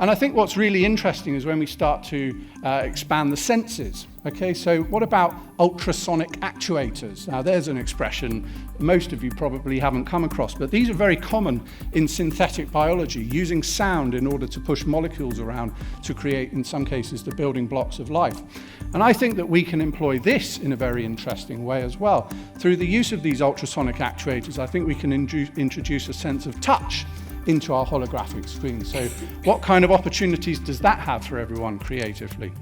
And I think what's really interesting is when we start to expand the senses. Okay, so what about ultrasonic actuators? Now there's an expression most of you probably haven't come across, but these are very common in synthetic biology, using sound in order to push molecules around to create, in some cases, the building blocks of life. And I think that we can employ this in a very interesting way as well. Through the use of these ultrasonic actuators, I think we can introduce a sense of touch into our holographic screen. So what kind of opportunities does that have for everyone creatively?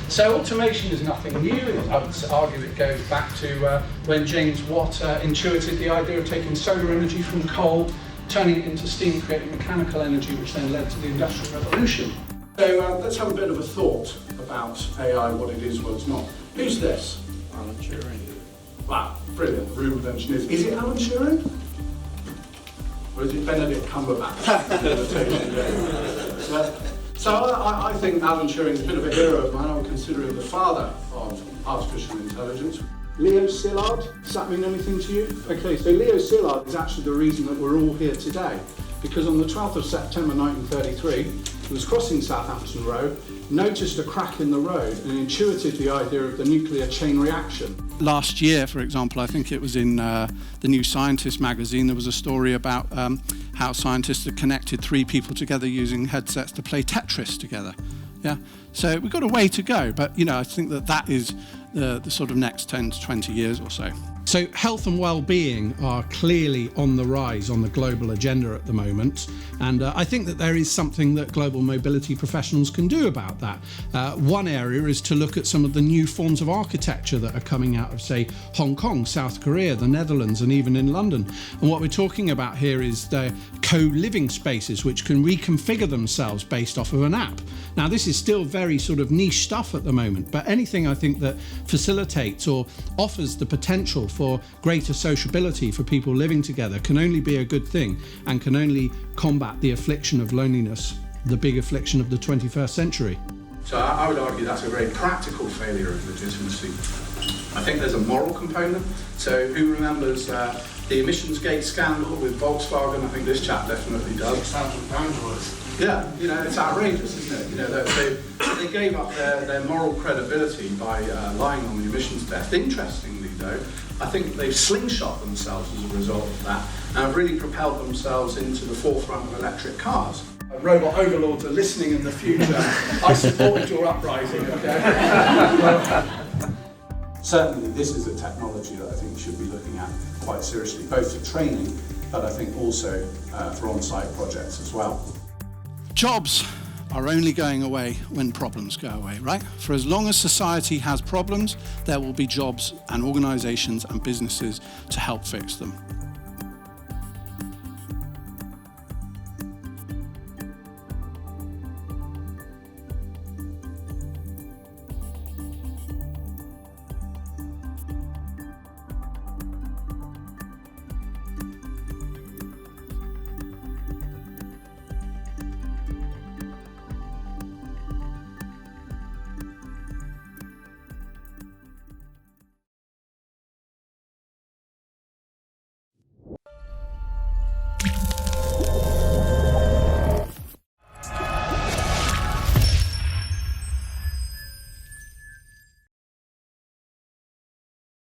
So automation is nothing new. I would argue it goes back to when James Watt intuited the idea of taking solar energy from coal, turning it into steam, creating mechanical energy, which then led to the Industrial Revolution. So let's have a bit of a thought about AI, what it is, what it's not. Who's this? Alan Turing. Wow, brilliant, room of engineers. Is it Alan Turing? Or is it Benedict Cumberbatch? So I think Alan Turing's a bit of a hero of mine. I would consider him the father of artificial intelligence. Leo Szilard, does that mean anything to you? Okay, so Leo Szilard is actually the reason that we're all here today, because on the 12th of September 1933, he was crossing Southampton Road, noticed a crack in the road and intuited the idea of the nuclear chain reaction. Last year, for example, I think it was in the New Scientist magazine, there was a story about how scientists had connected 3 people together using headsets to play Tetris together. Yeah, so we've got a way to go, but I think that is the sort of next 10 to 20 years or so. So health and well-being are clearly on the rise on the global agenda at the moment, and I think that there is something that global mobility professionals can do about that. One area is to look at some of the new forms of architecture that are coming out of, say, Hong Kong, South Korea, the Netherlands, and even in London. And what we're talking about here is the co-living spaces which can reconfigure themselves based off of an app. Now this is still very sort of niche stuff at the moment, but anything I think that facilitates or offers the potential for greater sociability for people living together can only be a good thing and can only combat the affliction of loneliness, the big affliction of the 21st century. So I would argue that's a very practical failure of legitimacy. I think there's a moral component. So who remembers the emissions gate scandal with Volkswagen? I think this chap definitely does. £600 worth. Yeah, it's outrageous, isn't it? They gave up their moral credibility by lying on the emissions test. Interestingly, though, I think they've slingshot themselves as a result of that and have really propelled themselves into the forefront of electric cars. Robot overlords are listening in the future. I supported your uprising, okay? Certainly, this is a technology that I think we should be looking at quite seriously, both for training, but I think also for on-site projects as well. Jobs are only going away when problems go away, right? For as long as society has problems, there will be jobs and organisations and businesses to help fix them.